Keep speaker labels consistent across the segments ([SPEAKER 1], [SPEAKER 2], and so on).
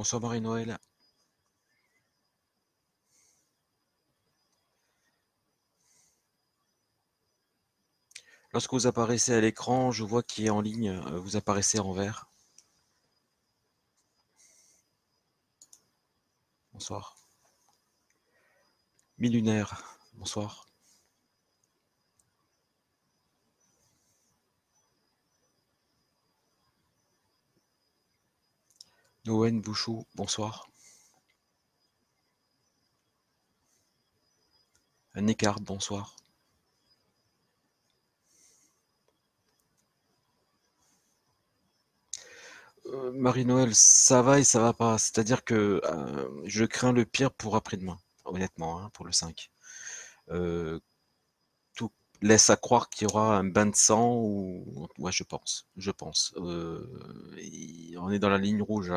[SPEAKER 1] Bonsoir Marie-Noël. Lorsque vous apparaissez à l'écran, je vois qui est en ligne, vous apparaissez en vert. Bonsoir. Millunaire, bonsoir. Noën Bouchou, bonsoir. Nicard, bonsoir. Marie-Noël, ça va et ça va pas. C'est-à-dire que je crains le pire pour après-demain, honnêtement, hein, pour le 5. Euh, Tout laisse à croire qu'il y aura un bain de sang ou ouais, je pense, je pense. On est dans la ligne rouge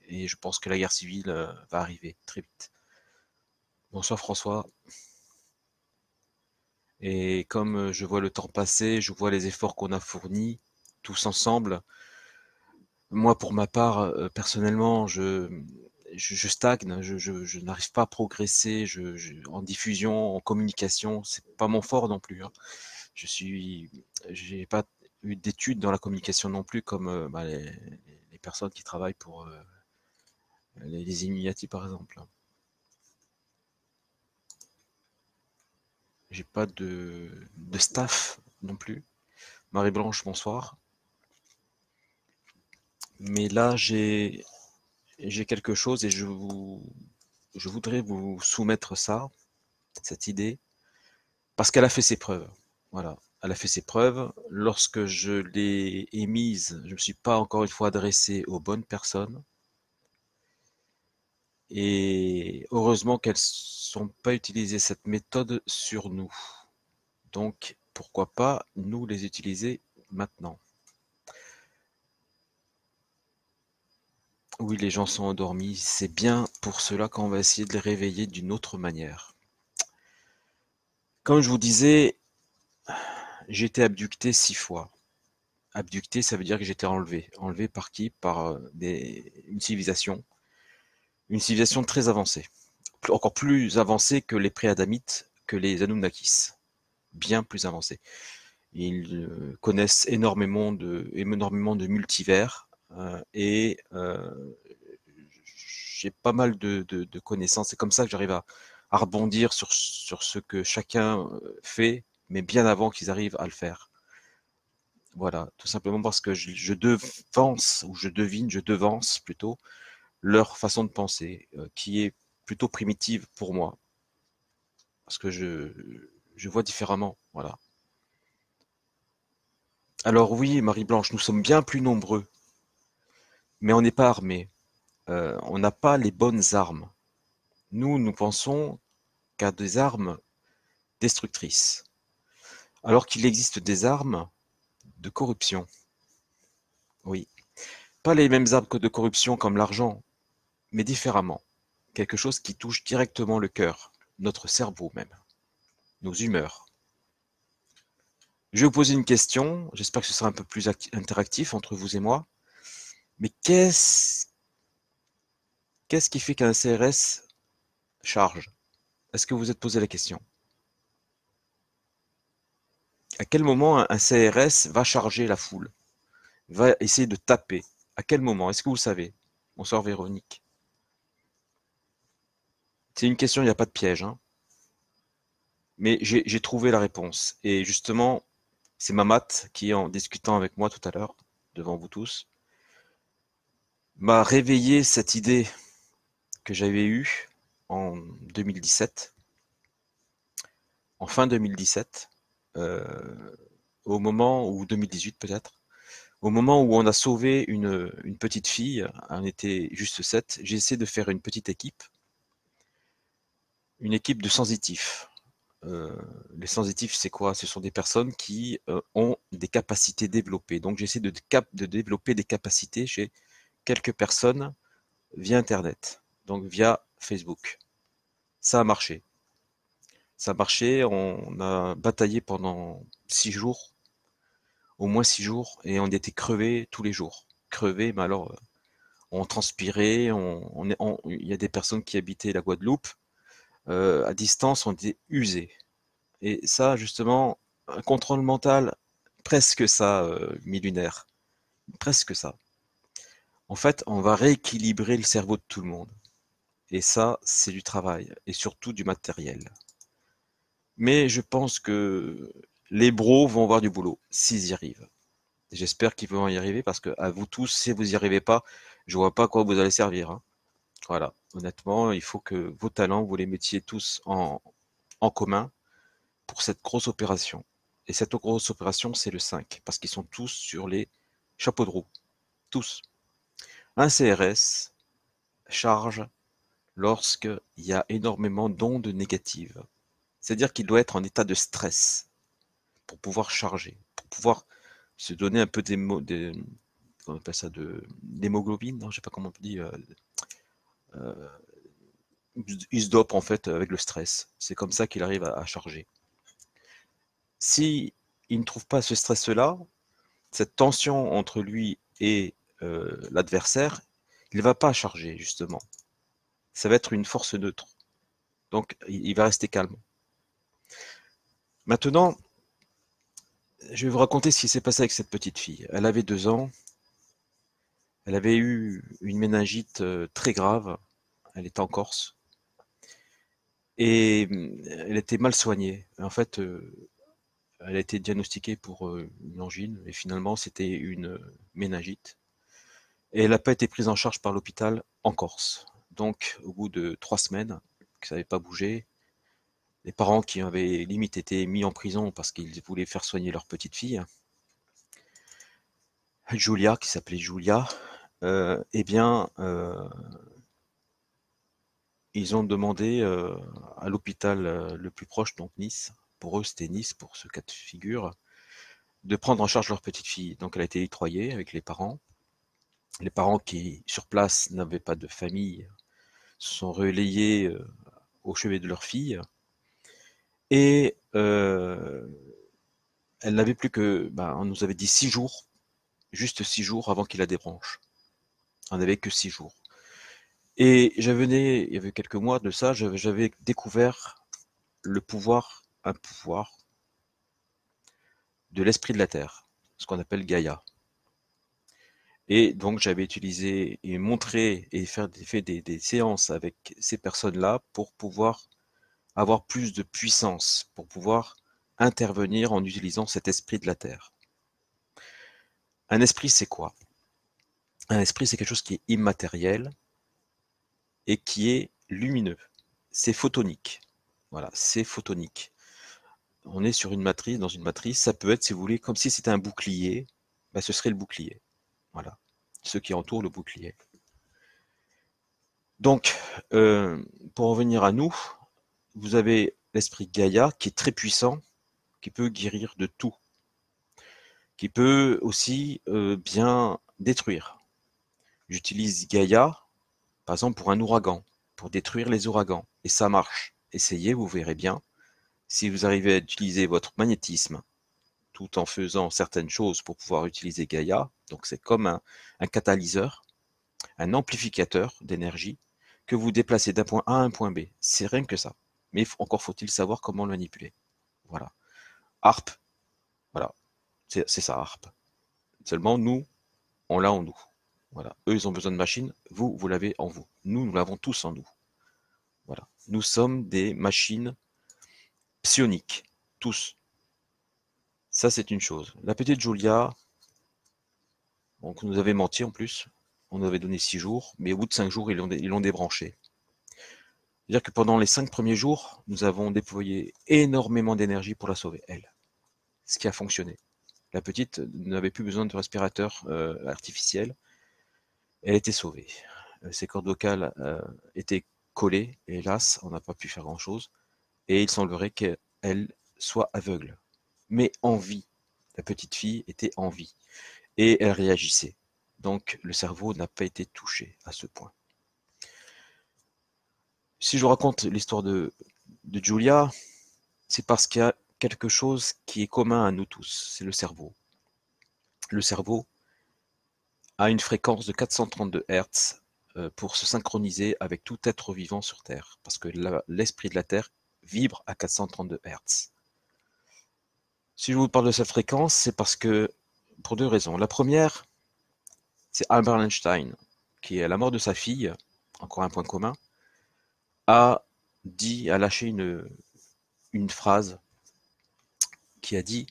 [SPEAKER 1] et je pense que la guerre civile va arriver très vite. Bonsoir François. Et comme je vois le temps passer, je vois les efforts qu'on a fournis tous ensemble. Moi, pour ma part, personnellement, je stagne, je n'arrive pas à progresser en diffusion, en communication. C'est pas mon fort non plus, hein. Je suis, j'ai pas eu d'études dans la communication non plus, comme les personnes qui travaillent pour les Illuminati, par exemple. J'ai pas de staff non plus. Marie-Blanche, bonsoir. Mais là, j'ai quelque chose et je voudrais vous soumettre ça, cette idée, parce qu'elle a fait ses preuves. Voilà. Elle a fait ses preuves. Lorsque je l'ai émise, je ne me suis pas encore une fois adressé aux bonnes personnes. Et heureusement qu'elles n'ont pas utilisé cette méthode sur nous. Donc, pourquoi pas nous les utiliser maintenant? Oui, les gens sont endormis. C'est bien pour cela qu'on va essayer de les réveiller d'une autre manière. Comme je vous disais, j'ai été abducté 6 fois. Abducté, ça veut dire que j'étais enlevé. Enlevé par qui? Par une civilisation très avancée. Encore plus avancée que les préadamites, que les Anunnakis. Bien plus avancée. Ils connaissent énormément de multivers et j'ai pas mal de connaissances. C'est comme ça que j'arrive à rebondir sur ce que chacun fait, mais bien avant qu'ils arrivent à le faire. Voilà, tout simplement parce que je devance, ou je devine, je devance plutôt, leur façon de penser, qui est plutôt primitive pour moi, parce que je vois différemment, voilà. Alors oui, Marie-Blanche, nous sommes bien plus nombreux, mais on n'est pas armés. On n'a pas les bonnes armes. Nous pensons qu'à des armes destructrices, alors qu'il existe des armes de corruption. Oui, pas les mêmes armes que de corruption comme l'argent, mais différemment. Quelque chose qui touche directement le cœur, notre cerveau même, nos humeurs. Je vais vous poser une question, j'espère que ce sera un peu plus interactif entre vous et moi, mais qu'est-ce qui fait qu'un CRS charge? Est-ce que vous vous êtes posé la question? À quel moment un CRS va charger la foule? Va essayer de taper? À quel moment? Est-ce que vous savez? Bonsoir Véronique. C'est une question, il n'y a pas de piège, hein. Mais j'ai trouvé la réponse. Et justement, c'est Mamat qui, en discutant avec moi tout à l'heure, devant vous tous, m'a réveillé cette idée que j'avais eue en 2017, en fin 2017, au moment, ou 2018 peut-être, au moment où on a sauvé une petite fille, on était juste 7, j'ai essayé de faire une équipe de sensitifs. Euh, les sensitifs, c'est quoi? Ce sont des personnes qui ont des capacités développées. Donc j'essaie de développer des capacités chez quelques personnes via Internet, donc via Facebook. Ça a marché. Ça a marché, on a bataillé pendant 6 jours, au moins 6 jours, et on était crevés tous les jours. Crevés, mais alors on transpirait, il y a des personnes qui habitaient la Guadeloupe, à distance, on était usés. Et ça, justement, un contrôle mental, presque ça, millunaire, presque ça. En fait, on va rééquilibrer le cerveau de tout le monde. Et ça, c'est du travail, et surtout du matériel. Mais je pense que les bros vont avoir du boulot, s'ils y arrivent. J'espère qu'ils vont y arriver, parce que à vous tous, si vous n'y arrivez pas, je vois pas à quoi vous allez servir, hein. Voilà, honnêtement, il faut que vos talents, vous les mettiez tous en commun pour cette grosse opération. Et cette grosse opération, c'est le 5, parce qu'ils sont tous sur les chapeaux de roue. Tous. Un CRS charge lorsqu'il y a énormément d'ondes négatives. C'est-à-dire qu'il doit être en état de stress pour pouvoir charger, pour pouvoir se donner un peu on appelle ça d'hémoglobine, non, je sais pas comment on dit, euh, il se dope en fait avec le stress. C'est comme ça qu'il arrive à charger. Si il ne trouve pas ce stress-là, cette tension entre lui et l'adversaire, il ne va pas charger justement. Ça va être une force neutre. Donc il va rester calme. Maintenant, je vais vous raconter ce qui s'est passé avec cette petite fille. Elle avait 2 ans. Elle avait eu une méningite très grave. Elle était en Corse. Et elle était mal soignée. En fait, elle a été diagnostiquée pour une angine. Et finalement, c'était une méningite. Et elle n'a pas été prise en charge par l'hôpital en Corse. Donc, au bout de 3 semaines, que ça n'avait pas bougé, les parents qui avaient limite été mis en prison parce qu'ils voulaient faire soigner leur petite fille, Julia, qui s'appelait Julia, eh bien, ils ont demandé à l'hôpital le plus proche, donc Nice, pour eux c'était Nice pour ce cas de figure, de prendre en charge leur petite fille. Donc elle a été octroyée avec les parents. Les parents qui, sur place, n'avaient pas de famille, se sont relayés au chevet de leur fille. Et elle n'avait plus que, on nous avait dit 6 jours, juste 6 jours avant qu'il la débranche. On n'avait que 6 jours. Et il y avait quelques mois de ça, j'avais découvert un pouvoir de l'esprit de la Terre, ce qu'on appelle Gaïa. Et donc j'avais utilisé et montré et fait des séances avec ces personnes-là pour pouvoir avoir plus de puissance, pour pouvoir intervenir en utilisant cet esprit de la Terre. Un esprit, c'est quoi? Un esprit, c'est quelque chose qui est immatériel et qui est lumineux. C'est photonique. Voilà, c'est photonique. On est sur une matrice, dans une matrice, ça peut être, si vous voulez, comme si c'était un bouclier, ce serait le bouclier. Voilà, ce qui entoure le bouclier. Donc, pour revenir à nous, vous avez l'esprit Gaïa qui est très puissant, qui peut guérir de tout, qui peut aussi bien détruire. J'utilise Gaïa, par exemple, pour un ouragan, pour détruire les ouragans, et ça marche. Essayez, vous verrez bien. Si vous arrivez à utiliser votre magnétisme tout en faisant certaines choses pour pouvoir utiliser Gaïa, donc c'est comme un catalyseur, un amplificateur d'énergie que vous déplacez d'un point A à un point B. C'est rien que ça. Mais encore faut-il savoir comment le manipuler. Voilà. Harp, voilà. C'est ça, Harp. Seulement, nous, on l'a en nous. Voilà. Eux, ils ont besoin de machines. Vous, vous l'avez en vous. Nous, nous l'avons tous en nous. Voilà. Nous sommes des machines psioniques. Tous. Ça, c'est une chose. La petite Julia, donc, nous avait menti en plus. On nous avait donné 6 jours, mais au bout de 5 jours, ils l'ont débranché. C'est-à-dire que pendant les 5 premiers jours, nous avons déployé énormément d'énergie pour la sauver, elle. Ce qui a fonctionné. La petite n'avait plus besoin de respirateur artificiel. Elle était sauvée. Ses cordes vocales étaient collées, et hélas, on n'a pas pu faire grand-chose. Et il semblerait qu'elle soit aveugle. Mais en vie. La petite fille était en vie. Et elle réagissait. Donc le cerveau n'a pas été touché à ce point. Si je vous raconte l'histoire de Julia, c'est parce qu'il y a quelque chose qui est commun à nous tous, c'est le cerveau. Le cerveau à une fréquence de 432 Hz pour se synchroniser avec tout être vivant sur Terre, parce que l'esprit de la Terre vibre à 432 Hz. Si je vous parle de cette fréquence, c'est parce que, pour deux raisons. La première, c'est Albert Einstein, qui, à la mort de sa fille, encore un point commun, a lâché une phrase qui a dit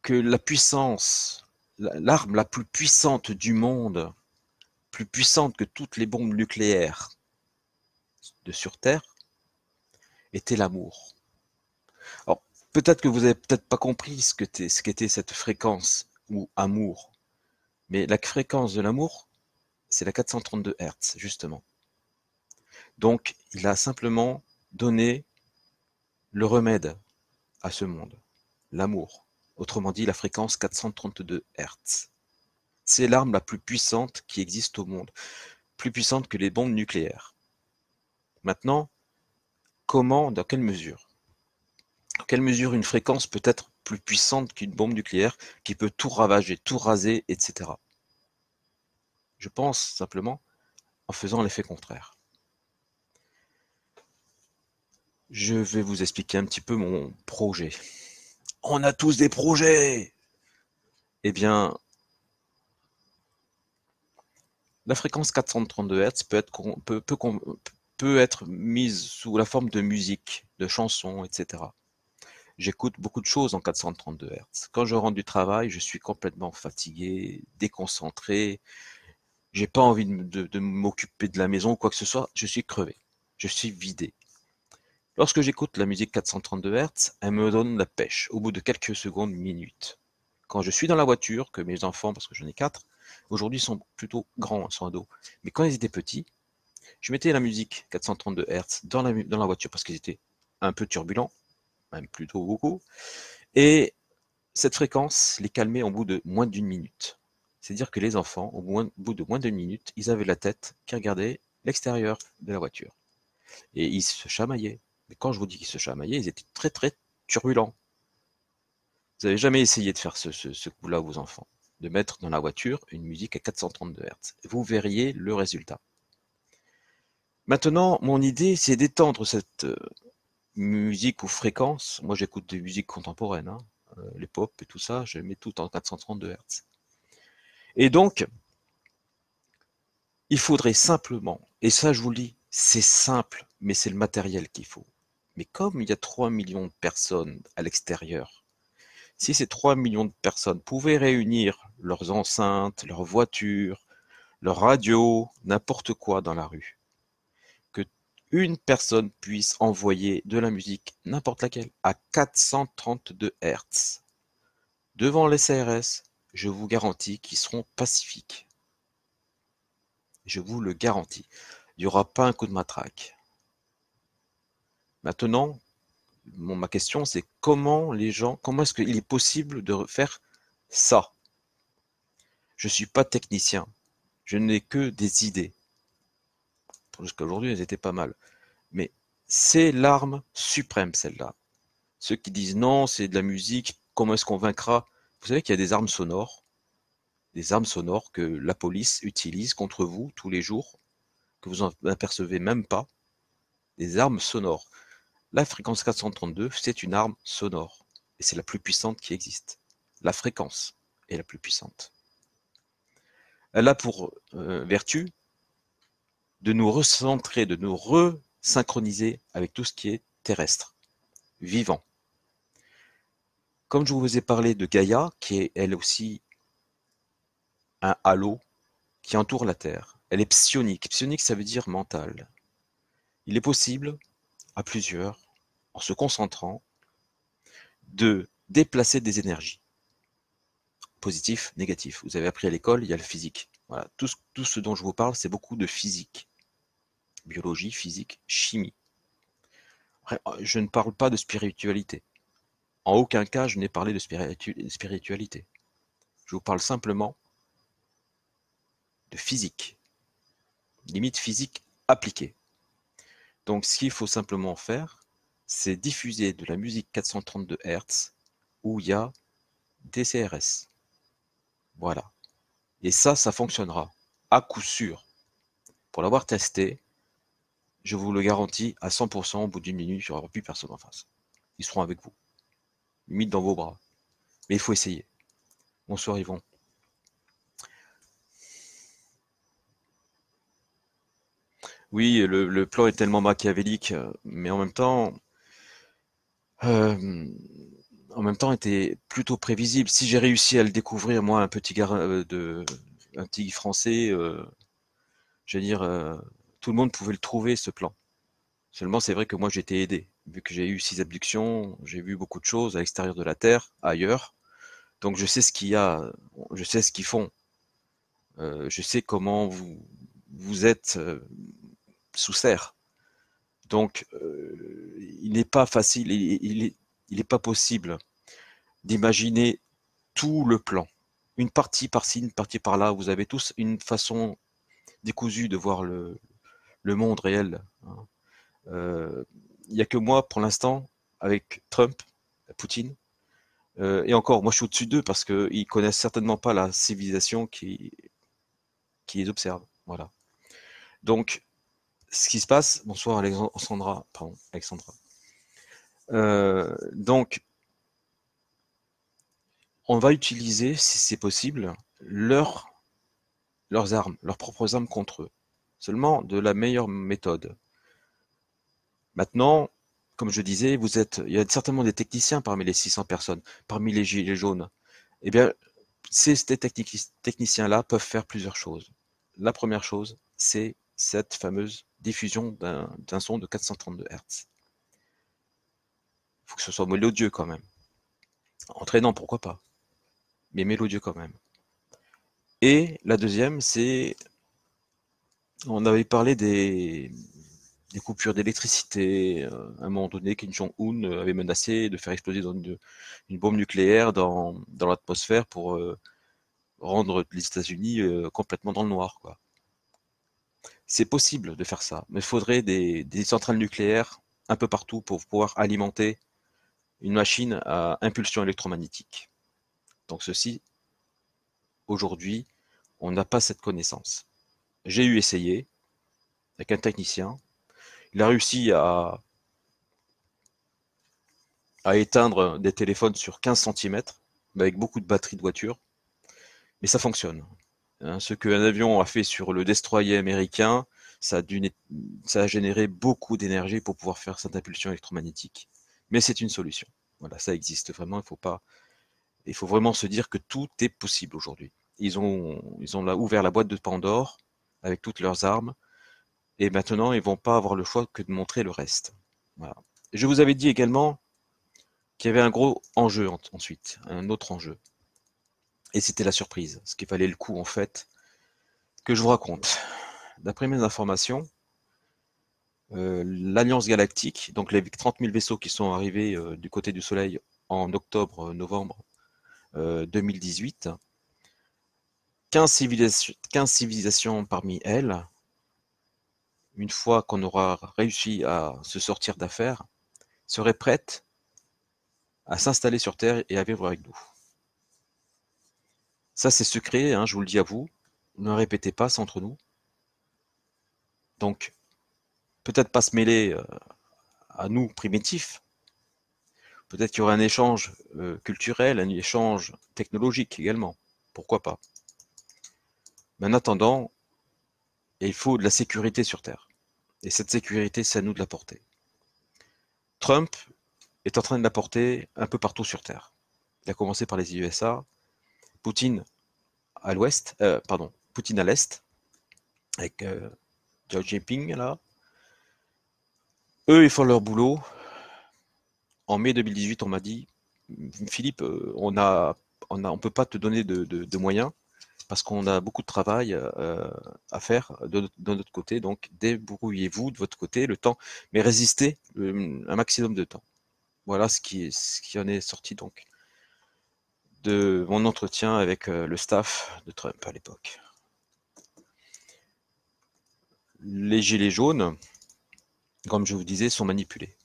[SPEAKER 1] que la puissance, l'arme la plus puissante du monde, plus puissante que toutes les bombes nucléaires de sur Terre, était l'amour. Alors, peut-être que vous n'avez peut-être pas compris ce qu'était cette fréquence ou amour, mais la fréquence de l'amour, c'est la 432 Hz, justement. Donc, il a simplement donné le remède à ce monde, l'amour. Autrement dit, la fréquence 432 Hz. C'est l'arme la plus puissante qui existe au monde, plus puissante que les bombes nucléaires. Maintenant, comment, dans quelle mesure? Dans quelle mesure une fréquence peut être plus puissante qu'une bombe nucléaire qui peut tout ravager, tout raser, etc. Je pense simplement en faisant l'effet contraire. Je vais vous expliquer un petit peu mon projet. On a tous des projets! Eh bien, la fréquence 432 Hz peut être mise sous la forme de musique, de chansons, etc. J'écoute beaucoup de choses en 432 Hz. Quand je rentre du travail, je suis complètement fatigué, déconcentré, j'ai pas envie de m'occuper de la maison ou quoi que ce soit, je suis crevé, je suis vidé. Lorsque j'écoute la musique 432 Hz, elle me donne la pêche au bout de quelques secondes, minutes. Quand je suis dans la voiture, que mes enfants, parce que j'en ai 4, aujourd'hui sont plutôt grands, sont ados, mais quand ils étaient petits, je mettais la musique 432 Hz dans la voiture parce qu'ils étaient un peu turbulents, même plutôt beaucoup, et cette fréquence les calmait au bout de moins d'une minute. C'est-à-dire que les enfants, au bout de moins d'une minute, ils avaient la tête qui regardait l'extérieur de la voiture. Et ils se chamaillaient. Mais quand je vous dis qu'ils se chamaillaient, ils étaient très très turbulents. Vous n'avez jamais essayé de faire ce coup-là aux enfants, de mettre dans la voiture une musique à 432 Hz. Vous verriez le résultat. Maintenant, mon idée, c'est d'étendre cette musique ou fréquence. Moi, j'écoute des musiques contemporaines, hein, les pop et tout ça, je mets tout en 432 Hz. Et donc, il faudrait simplement, et ça je vous le dis, c'est simple, mais c'est le matériel qu'il faut. Mais comme il y a 3 millions de personnes à l'extérieur, si ces 3 millions de personnes pouvaient réunir leurs enceintes, leurs voitures, leurs radios, n'importe quoi dans la rue, que une personne puisse envoyer de la musique, n'importe laquelle, à 432 Hz, devant les CRS, je vous garantis qu'ils seront pacifiques. Je vous le garantis. Il n'y aura pas un coup de matraque. Maintenant, ma question c'est comment est-ce qu'il est possible de faire ça? Je ne suis pas technicien, je n'ai que des idées. Jusqu'à aujourd'hui, elles étaient pas mal. Mais c'est l'arme suprême, celle-là. Ceux qui disent non, c'est de la musique, comment est-ce qu'on vaincra? Vous savez qu'il y a des armes sonores que la police utilise contre vous tous les jours, que vous en apercevez même pas, des armes sonores. La fréquence 432, c'est une arme sonore. Et c'est la plus puissante qui existe. La fréquence est la plus puissante. Elle a pour vertu de nous recentrer, de nous resynchroniser avec tout ce qui est terrestre, vivant. Comme je vous ai parlé de Gaïa, qui est elle aussi un halo qui entoure la Terre. Elle est psionique. Psionique, ça veut dire mental. Il est possible, à plusieurs, en se concentrant, de déplacer des énergies. Positif, négatif. Vous avez appris à l'école, il y a le physique. Voilà. Tout ce dont je vous parle, c'est beaucoup de physique. Biologie, physique, chimie. Je ne parle pas de spiritualité. En aucun cas, je n'ai parlé de spiritualité. Je vous parle simplement de physique. Limite physique appliquée. Donc, ce qu'il faut simplement faire, c'est diffuser de la musique 432 Hz où il y a des CRS. Voilà. Et ça fonctionnera, à coup sûr. Pour l'avoir testé, je vous le garantis à 100%, au bout d'une minute, il n'y aura plus personne en face. Ils seront avec vous, limite dans vos bras. Mais il faut essayer. Bonsoir Yvon. Oui, le plan est tellement machiavélique, mais euh, en même temps était plutôt prévisible. Si j'ai réussi à le découvrir, moi, un petit français, je veux dire, tout le monde pouvait le trouver, ce plan. Seulement, c'est vrai que moi, j'ai été aidé. Vu que j'ai eu 6 abductions, j'ai vu beaucoup de choses à l'extérieur de la Terre, ailleurs. Donc, je sais ce qu'il y a, je sais ce qu'ils font. Je sais comment vous êtes sous serre. Donc, il n'est pas facile, il est pas possible d'imaginer tout le plan. Une partie par-ci, une partie par-là. Vous avez tous une façon décousue de voir le monde réel, hein. Il n'y a que moi, pour l'instant, avec Trump, Poutine, et encore, moi je suis au-dessus d'eux parce qu'ils connaissent certainement pas la civilisation qui les observe. Voilà. Donc, ce qui se passe, bonsoir Alexandra, pardon, Alexandra. Donc, on va utiliser, si c'est possible, leurs armes, leurs propres armes contre eux. Seulement de la meilleure méthode. Maintenant, comme je disais, il y a certainement des techniciens parmi les 600 personnes, parmi les gilets jaunes. Eh bien, ces techniciens-là peuvent faire plusieurs choses. La première chose, c'est cette fameuse diffusion d'un son de 432 Hz. Il faut que ce soit mélodieux quand même. Entraînant, pourquoi pas, mais mélodieux quand même. Et la deuxième, c'est, on avait parlé des coupures d'électricité. À un moment donné, Kim Jong-un avait menacé de faire exploser une bombe nucléaire dans l'atmosphère pour rendre les États-Unis complètement dans le noir, quoi. C'est possible de faire ça, mais il faudrait des centrales nucléaires un peu partout pour pouvoir alimenter une machine à impulsion électromagnétique. Donc ceci, aujourd'hui, on n'a pas cette connaissance. J'ai eu essayé avec un technicien. Il a réussi à éteindre des téléphones sur 15 centimètres, avec beaucoup de batteries de voiture, mais ça fonctionne. Hein, ce qu'un avion a fait sur le destroyer américain, ça a, ça a généré beaucoup d'énergie pour pouvoir faire cette impulsion électromagnétique. Mais c'est une solution. Voilà, ça existe vraiment. Il faut vraiment se dire que tout est possible aujourd'hui. Ils ont là ouvert la boîte de Pandore avec toutes leurs armes, et maintenant ils vont pas avoir le choix que de montrer le reste. Voilà. Je vous avais dit également qu'il y avait un gros enjeu ensuite, un autre enjeu, et c'était la surprise, ce qui valait le coup en fait que je vous raconte. D'après mes informations, l'Alliance Galactique, donc les 30 000 vaisseaux qui sont arrivés du côté du Soleil en octobre-novembre 2018, 15 civilisations parmi elles, une fois qu'on aura réussi à se sortir d'affaires, seraient prêtes à s'installer sur Terre et à vivre avec nous. Ça, c'est secret, hein, je vous le dis à vous. Ne répétez pas, c'est entre nous. Donc, peut-être pas se mêler à nous, primitifs. Peut-être qu'il y aura un échange culturel, un échange technologique également. Pourquoi pas? Mais en attendant, il faut de la sécurité sur Terre. Et cette sécurité, c'est à nous de l'apporter. Trump est en train de l'apporter un peu partout sur Terre. Il a commencé par les USA, Poutine à l'ouest, Poutine à l'est, avec Xi Jinping là. Eux, ils font leur boulot. En mai 2018, on m'a dit, Philippe, on peut pas te donner de moyens parce qu'on a beaucoup de travail à faire de notre côté. Donc, débrouillez-vous de votre côté le temps, mais résistez un maximum de temps. Voilà ce qui en est sorti donc de mon entretien avec le staff de Trump à l'époque. Les gilets jaunes, comme je vous disais, sont manipulés.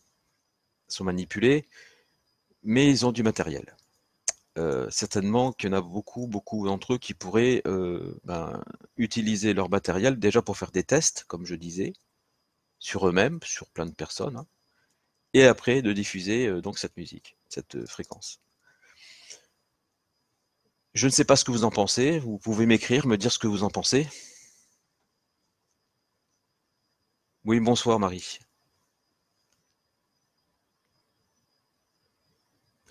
[SPEAKER 1] Mais ils ont du matériel. certainement qu'il y en a beaucoup d'entre eux qui pourraient utiliser leur matériel déjà pour faire des tests, comme je disais, sur eux-mêmes, sur plein de personnes, hein, et après de diffuser donc cette musique, cette fréquence. Je ne sais pas ce que vous en pensez, vous pouvez m'écrire, me dire ce que vous en pensez. Oui, bonsoir Marie.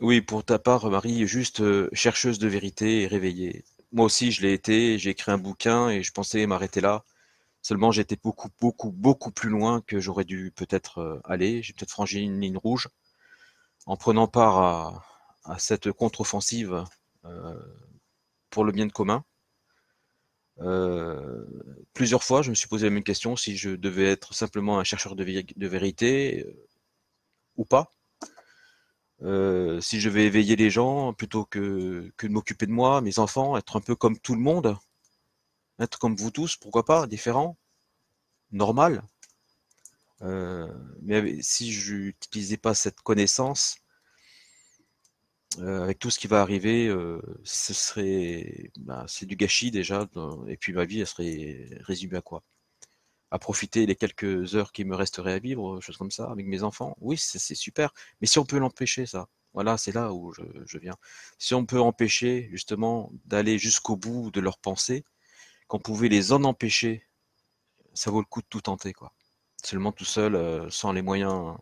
[SPEAKER 1] Oui, pour ta part, Marie, juste chercheuse de vérité et réveillée. Moi aussi, je l'ai été, j'ai écrit un bouquin et je pensais m'arrêter là. Seulement, j'étais beaucoup plus loin que j'aurais dû peut-être aller. J'ai peut-être franchi une ligne rouge en prenant part à cette contre-offensive euh, pour le bien de commun. Euh, Plusieurs fois, je me suis posé la même question si je devais être simplement un chercheur de vérité ou pas. Si je vais éveiller les gens plutôt que de m'occuper de moi, mes enfants, être un peu comme tout le monde, être comme vous tous, pourquoi pas, différent, normal. Euh, mais si je n'utilisais pas cette connaissance, avec tout ce qui va arriver, ce serait, c'est du gâchis déjà, et puis ma vie, elle serait résumée à quoi? À profiter les quelques heures qui me resteraient à vivre, choses comme ça, avec mes enfants. Oui, c'est super. Mais si on peut l'empêcher, ça, voilà, c'est là où je viens. Si on peut empêcher justement d'aller jusqu'au bout de leurs pensées, qu'on pouvait les en empêcher, ça vaut le coup de tout tenter, quoi. Seulement tout seul, sans les moyens.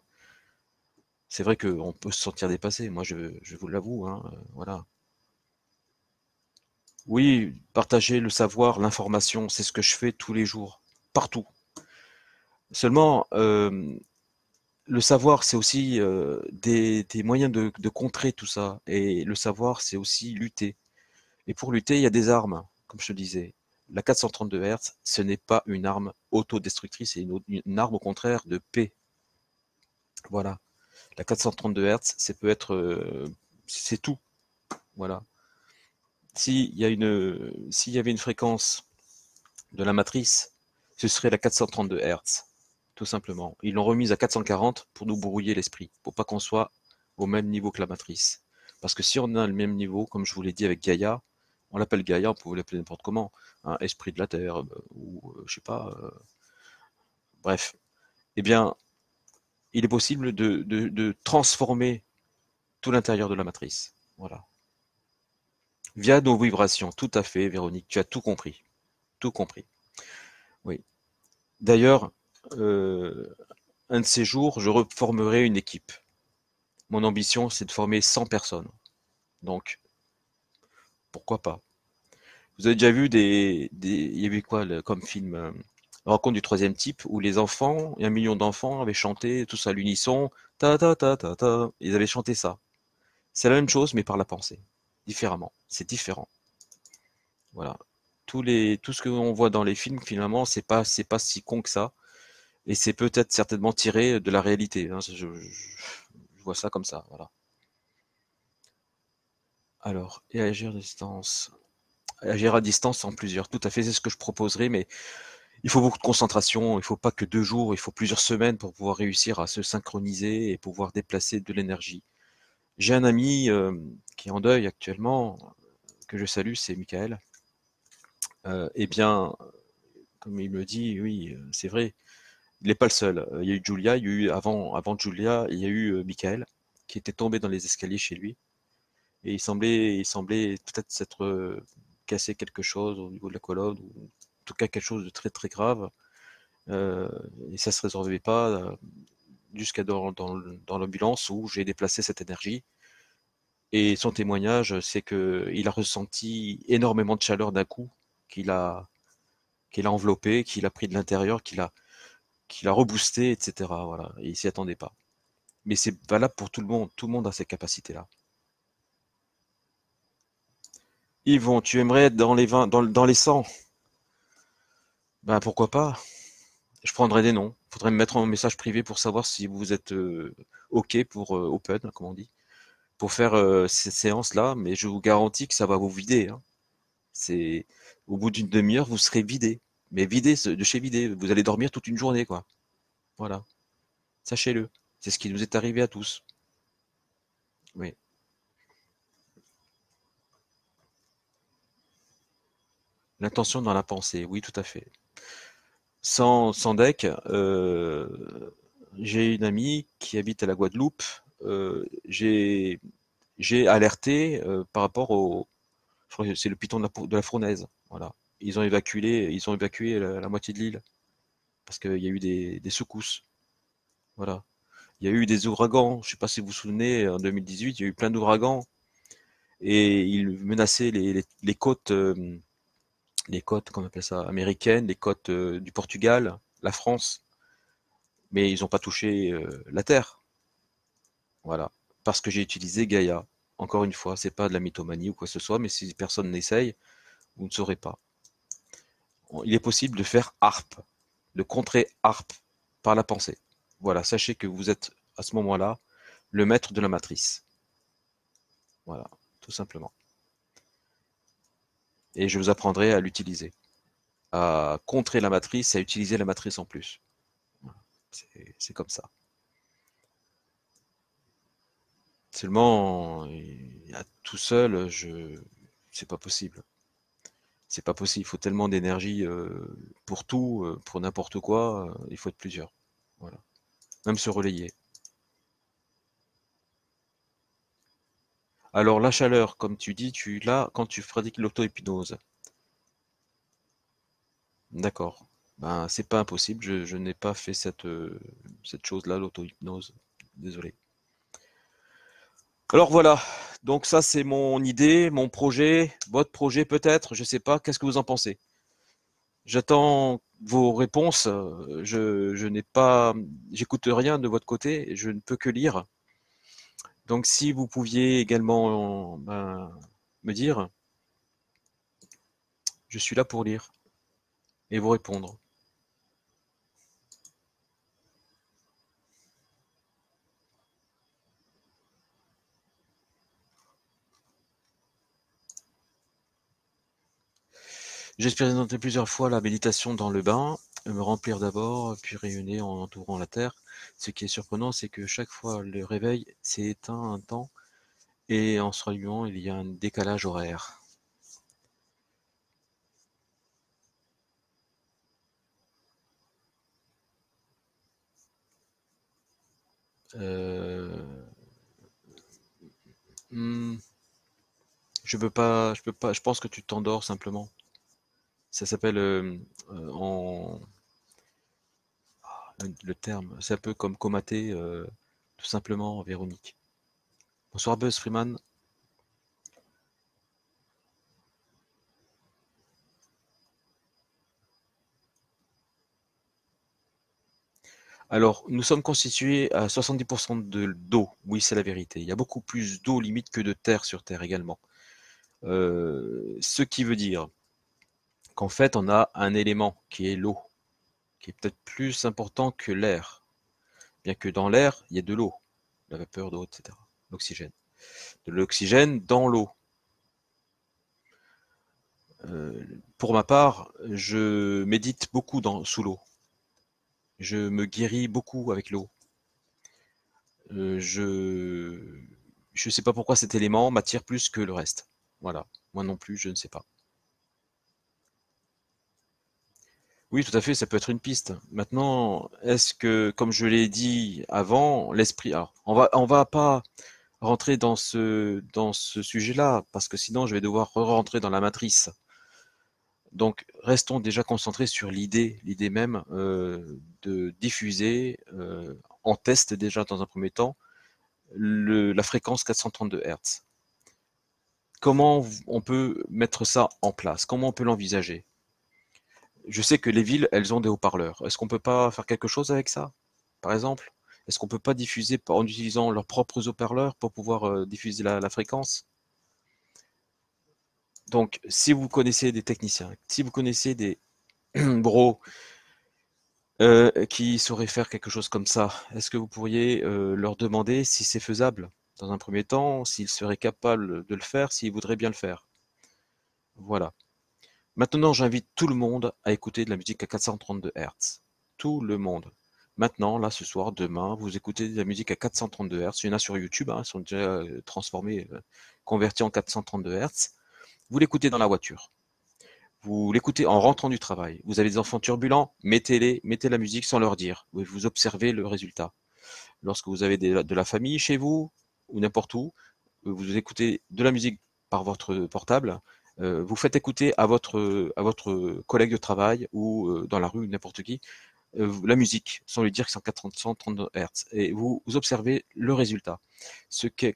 [SPEAKER 1] C'est vrai qu'on peut se sentir dépassé. Moi, je vous l'avoue, hein, voilà. Oui, partager le savoir, l'information, c'est ce que je fais tous les jours, partout. Seulement, le savoir, c'est aussi des moyens de contrer tout ça. Et le savoir, c'est aussi lutter. Et pour lutter, il y a des armes, comme je te disais. La 432 Hz, ce n'est pas une arme autodestructrice, c'est une arme au contraire de paix. Voilà. La 432 Hz, c'est peut être, c'est tout. Voilà. S'il y avait une fréquence de la matrice, ce serait la 432 Hz, tout simplement. Ils l'ont remise à 440 pour nous brouiller l'esprit, pour pas qu'on soit au même niveau que la matrice. Parce que si on a le même niveau, comme je vous l'ai dit avec Gaïa, on l'appelle Gaïa, on peut l'appeler n'importe comment, un esprit de la Terre, ou je sais pas, bref. Eh bien, il est possible de transformer tout l'intérieur de la matrice. Voilà. Via nos vibrations, tout à fait, Véronique, tu as tout compris. Tout compris. Oui. D'ailleurs, euh, un de ces jours, je reformerai une équipe. Mon ambition, c'est de former 100 personnes. Donc, pourquoi pas? Vous avez déjà vu il y avait quoi comme film La rencontre du troisième type, où les enfants, et 1 million d'enfants avaient chanté tous à l'unisson, ta ta ta ta ta. Ils avaient chanté ça. C'est la même chose, mais par la pensée. Différemment. C'est différent. Voilà. Tout ce que l'on voit dans les films, finalement, c'est pas si con que ça. Et c'est peut-être certainement tiré de la réalité, hein. Je vois ça comme ça, voilà. Alors, et agir à distance. Agir à distance en plusieurs. Tout à fait, c'est ce que je proposerais, mais il faut beaucoup de concentration. Il ne faut pas que 2 jours, il faut plusieurs semaines pour pouvoir réussir à se synchroniser et pouvoir déplacer de l'énergie. J'ai un ami qui est en deuil actuellement, que je salue, c'est Michael. Eh bien, comme il me dit, oui, c'est vrai, il n'est pas le seul. Il y a eu Julia, il y a eu avant Julia, il y a eu Michael qui était tombé dans les escaliers chez lui. Et il semblait peut-être s'être cassé quelque chose au niveau de la colonne, ou en tout cas quelque chose de très grave. Euh, et ça se résolvait pas jusqu'à dans l'ambulance où j'ai déplacé cette énergie. Et son témoignage, c'est que il a ressenti énormément de chaleur d'un coup, qu'il a, qu'il a enveloppé, qu'il a pris de l'intérieur, qu'il a reboosté, etc. Voilà. Et il s'y attendait pas. Mais c'est valable pour tout le monde. Tout le monde a ces capacités-là. Yvon, tu aimerais être dans les 20, dans les 100? Ben pourquoi pas? Je prendrai des noms. Faudrait me mettre en message privé pour savoir si vous êtes OK pour open, comme on dit, pour faire ces séances-là. Mais je vous garantis que ça va vous vider, hein. C'est au bout d'une demi-heure, vous serez vidé. Mais vidé de chez vidé. Vous allez dormir toute une journée, quoi. Voilà. Sachez-le. C'est ce qui nous est arrivé à tous. Oui. L'intention dans la pensée, oui, tout à fait. Sans deck, j'ai une amie qui habite à la Guadeloupe. J'ai alerté par rapport au, je crois que c'est le piton de la Fournaise. Voilà. Ils ont évacué la moitié de l'île parce qu'il y a eu des secousses. Voilà. Il y a eu des ouragans. Je ne sais pas si vous vous souvenez, en 2018, il y a eu plein d'ouragans et ils menaçaient les côtes, qu'on appelle ça, américaines, les côtes du Portugal, la France, mais ils n'ont pas touché la terre. Voilà. Parce que j'ai utilisé Gaïa. Encore une fois, c'est pas de la mythomanie ou quoi que ce soit, mais si personne n'essaye, vous ne saurez pas. Il est possible de faire harpe, de contrer harpe par la pensée. Voilà, sachez que vous êtes à ce moment-là le maître de la matrice. Voilà, tout simplement. Et je vous apprendrai à l'utiliser, à contrer la matrice et à utiliser la matrice en plus. Voilà. C'est comme ça. Seulement, à tout seul, c'est pas possible. C'est pas possible. Il faut tellement d'énergie pour tout, pour n'importe quoi. Il faut être plusieurs. Voilà. Même se relayer. Alors la chaleur, comme tu dis, tu l'as quand tu pratiques l'auto-hypnose. D'accord. Ben, c'est pas impossible. Je n'ai pas fait cette chose-là, l'auto-hypnose. Désolé. Alors voilà. Donc ça, c'est mon idée, mon projet, votre projet peut-être. Je sais pas. Qu'est-ce que vous en pensez? J'attends vos réponses. Je n'ai pas, j'écoute rien de votre côté. Je ne peux que lire. Donc si vous pouviez également ben, me dire, je suis là pour lire et vous répondre. J'ai expérimenté plusieurs fois la méditation dans le bain, me remplir d'abord, puis rayonner en entourant la terre. Ce qui est surprenant, c'est que chaque fois le réveil s'est éteint un temps et en se rallumant, il y a un décalage horaire. Euh, hmm, je peux pas, je pense que tu t'endors simplement. Ça s'appelle le terme, c'est un peu comme comater, tout simplement, Véronique. Bonsoir Buzz Freeman. Alors, nous sommes constitués à 70% d'eau. Oui, c'est la vérité. Il y a beaucoup plus d'eau limite que de terre sur Terre également. Ce qui veut dire qu'en fait, on a un élément qui est l'eau, qui est peut-être plus important que l'air. Bien que dans l'air, il y ait de l'eau, la vapeur d'eau, etc. L'oxygène. De l'oxygène dans l'eau. Pour ma part, je médite beaucoup sous l'eau. Je me guéris beaucoup avec l'eau. Je sais pas pourquoi cet élément m'attire plus que le reste. Voilà. Moi non plus, je ne sais pas. Oui, tout à fait, ça peut être une piste. Maintenant, est-ce que, comme je l'ai dit avant, l'esprit. Alors, on va pas rentrer dans ce sujet-là, parce que sinon, je vais devoir rentrer dans la matrice. Donc, restons déjà concentrés sur l'idée même de diffuser en test déjà dans un premier temps la fréquence 432 Hz. Comment on peut mettre ça en place? Comment on peut l'envisager? Je sais que les villes, elles ont des haut-parleurs. Est-ce qu'on peut pas faire quelque chose avec ça, par exemple? Est-ce qu'on peut pas diffuser en utilisant leurs propres haut-parleurs pour pouvoir diffuser la fréquence? Donc, si vous connaissez des techniciens, si vous connaissez des bros qui sauraient faire quelque chose comme ça, est-ce que vous pourriez leur demander si c'est faisable dans un premier temps, s'ils seraient capables de le faire, s'ils voudraient bien le faire? Voilà. Maintenant, j'invite tout le monde à écouter de la musique à 432 Hz. Tout le monde. Maintenant, là, ce soir, demain, vous écoutez de la musique à 432 Hz. Il y en a sur YouTube, hein, ils sont déjà transformés, convertis en 432 Hz. Vous l'écoutez dans la voiture. Vous l'écoutez en rentrant du travail. Vous avez des enfants turbulents, mettez-les, mettez la musique sans leur dire. Vous observez le résultat. Lorsque vous avez de la famille chez vous, ou n'importe où, vous écoutez de la musique par votre portable, vous faites écouter à votre collègue de travail ou dans la rue, n'importe qui, la musique, sans lui dire que c'est en 130 Hz. Et vous observez le résultat.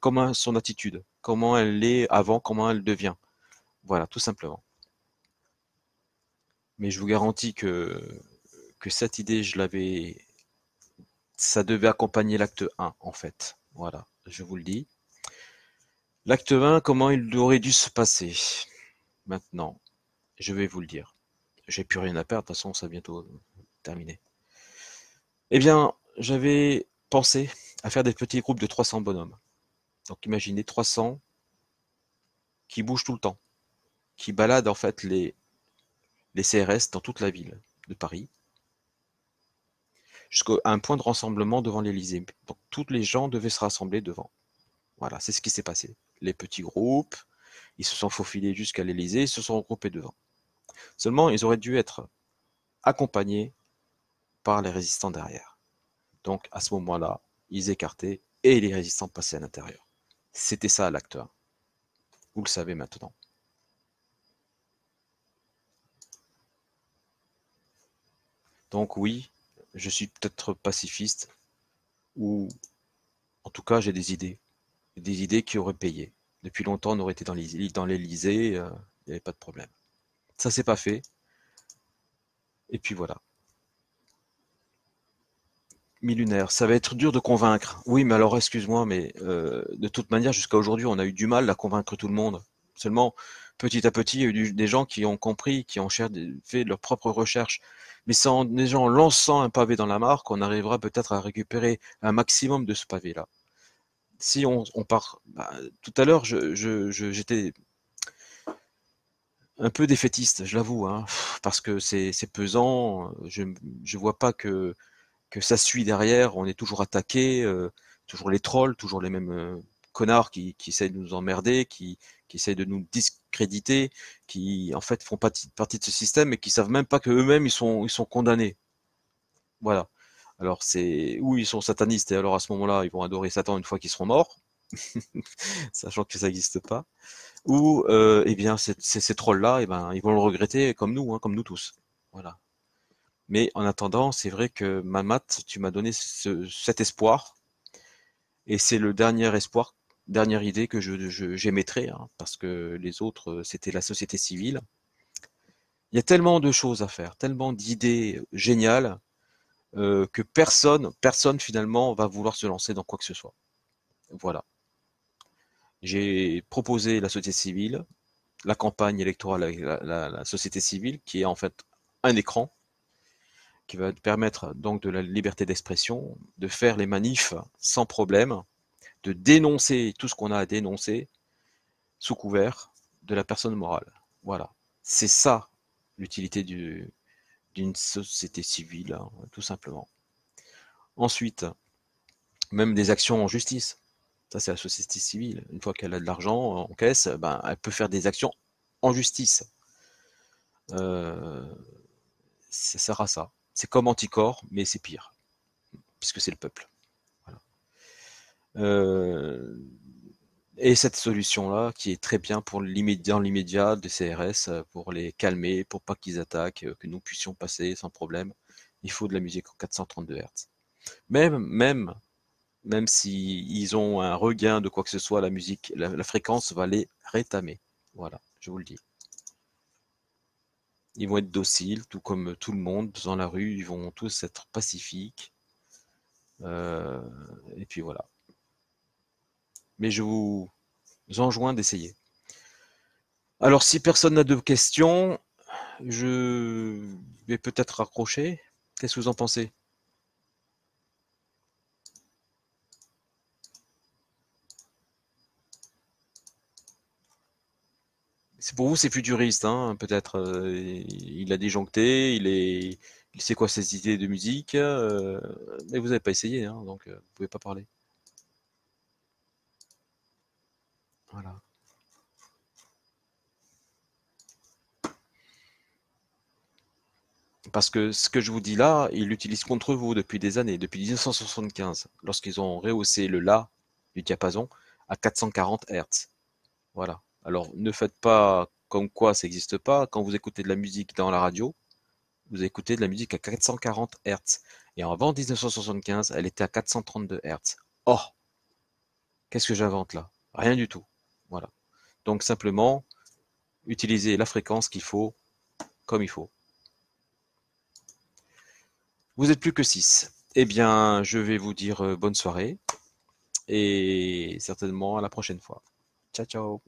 [SPEAKER 1] Comment son attitude, comment elle est avant, comment elle devient. Voilà, tout simplement. Mais je vous garantis que cette idée, ça devait accompagner l'acte 1, en fait. Voilà, je vous le dis. L'acte 1, comment il aurait dû se passer? Maintenant, je vais vous le dire. J'ai plus rien à perdre, de toute façon, ça va bientôt terminer. Eh bien, j'avais pensé à faire des petits groupes de 300 bonhommes. Donc imaginez 300 qui bougent tout le temps, qui baladent en fait les CRS dans toute la ville de Paris, jusqu'à un point de rassemblement devant l'Élysée. Donc tous les gens devaient se rassembler devant. Voilà, c'est ce qui s'est passé. Les petits groupes, ils se sont faufilés jusqu'à l'Élysée, ils se sont regroupés devant. Seulement, ils auraient dû être accompagnés par les résistants derrière. Donc à ce moment-là, ils écartaient et les résistants passaient à l'intérieur. C'était ça l'acte 1. Vous le savez maintenant. Donc oui, je suis peut-être pacifiste, ou en tout cas j'ai des idées qui auraient payé. Depuis longtemps, on aurait été dans l'Élysée, il n'y avait pas de problème. Ça s'est pas fait, et puis voilà. Millunaire, ça va être dur de convaincre. Oui, mais alors excuse-moi, mais de toute manière, jusqu'à aujourd'hui, on a eu du mal à convaincre tout le monde. Seulement, petit à petit, il y a eu des gens qui ont compris, qui ont fait leurs propres recherches. Mais c'est en des gens lançant un pavé dans la mare qu'on arrivera peut-être à récupérer un maximum de ce pavé-là. Si on part, bah, tout à l'heure, j'étais un peu défaitiste, je l'avoue, hein, parce que c'est pesant. Je vois pas que ça suit derrière, on est toujours attaqué, toujours les trolls, toujours les mêmes connards qui essayent de nous emmerder, qui essayent de nous discréditer, qui en fait font partie de ce système et qui savent même pas que eux-mêmes ils sont condamnés. Voilà. Alors c'est où ils sont satanistes et alors à ce moment-là ils vont adorer Satan une fois qu'ils seront morts, sachant que ça n'existe pas. Ou eh bien ces trolls-là, eh ben ils vont le regretter comme nous, hein, comme nous tous. Voilà. Mais en attendant, c'est vrai que Mamat, tu m'as donné cet espoir, et c'est le dernier espoir, dernière idée que j'émettrai, hein, parce que les autres, c'était la société civile. Il y a tellement de choses à faire, tellement d'idées géniales, que personne finalement va vouloir se lancer dans quoi que ce soit. Voilà. J'ai proposé la société civile, la campagne électorale avec la société civile, qui est en fait un écran, qui va permettre donc de la liberté d'expression, de faire les manifs sans problème, de dénoncer tout ce qu'on a à dénoncer sous couvert de la personne morale. Voilà. C'est ça l'utilité d'une société civile, hein, tout simplement. Ensuite, même des actions en justice. Ça, c'est la société civile. Une fois qu'elle a de l'argent en caisse, ben, elle peut faire des actions en justice. Euh, ça sert à ça. C'est comme Anticor, mais c'est pire, puisque c'est le peuple. Voilà. Euh, Et cette solution-là, qui est très bien pour dans l'immédiat des CRS, pour les calmer, pour pas qu'ils attaquent, que nous puissions passer sans problème, il faut de la musique en 432 Hz. Même, même, même si ils ont un regain de quoi que ce soit, la musique, la fréquence va les rétamer. Voilà, je vous le dis. Ils vont être dociles, tout comme tout le monde dans la rue, ils vont tous être pacifiques. euh, et puis voilà. Mais je vous enjoins d'essayer. Alors, si personne n'a de questions, je vais peut-être raccrocher. Qu'est-ce que vous en pensez? C'est pour vous, c'est futuriste, hein, peut-être. Il a disjoncté, il sait quoi ses idées de musique, mais vous n'avez pas essayé, hein, donc vous pouvez pas parler. Voilà. Parce que ce que je vous dis là, ils l'utilisent contre vous depuis des années, depuis 1975, lorsqu'ils ont rehaussé le La du diapason à 440 Hz. Voilà. Alors ne faites pas comme quoi ça n'existe pas. Quand vous écoutez de la musique dans la radio, vous écoutez de la musique à 440 Hz. Et avant 1975, elle était à 432 Hz. Oh, qu'est-ce que j'invente là? Rien du tout. Voilà. Donc simplement, utilisez la fréquence qu'il faut, comme il faut. Vous êtes plus que 6. Eh bien, je vais vous dire bonne soirée et certainement à la prochaine fois. Ciao, ciao.